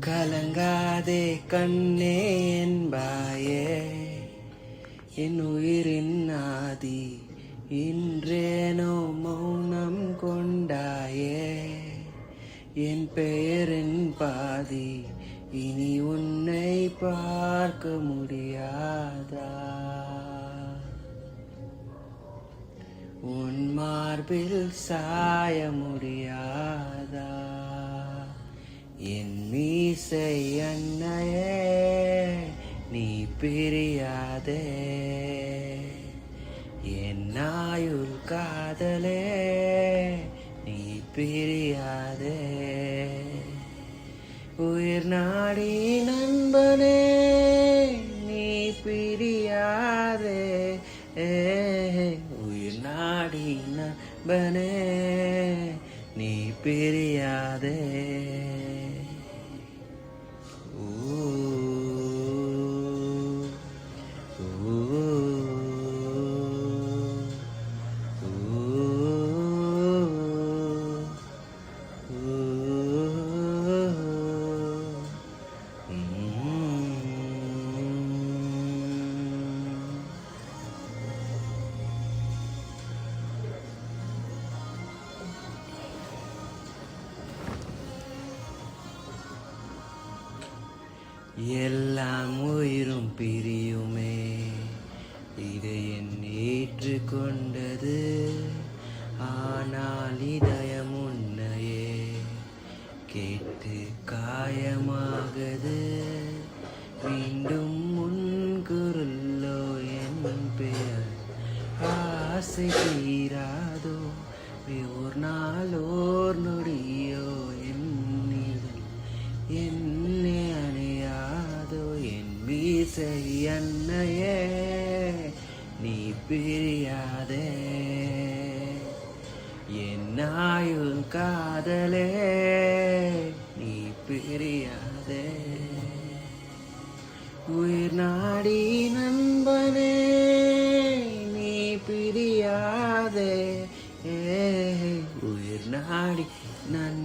கலங்காதே கண்ணே என்பாயே என் உயிரின் ஆதி இன்றேனோ மௌனம் கொண்டாயே என் பெயரின் பாதி இனி உன்னை பார்க்க முடியாதா உன் மார்பில் சாய முடியாதா என் மீசை அன்னையே நீ பிரியாதே என் ஆயுள் காதலே நீ பிரியாதே உயிர் நாடி நண்பனே நீ பிரியாதே உயிர் நாடி நண்பனே நீ பிரியாதே எல்லாம் உயிரும் பிரியுமே இதை என் ஏற்றுக்கொண்டது ஆனால் இதயம் உன்னையே கேட்டு காயமாகது மீண்டும் உன் குரலோ என் பெயர் ஆசை தீராதோ ஒரு நாள் ஓர் நொடியோ என்னை அணையாதோ என் மீசை அன்னையே நீ பிரியாதே என் ஆயுள் காதலே நீ பிரியாதே உயிர் நாடி நண்பனே நீ பிரியாதே உயிர் நாடி நண்பனே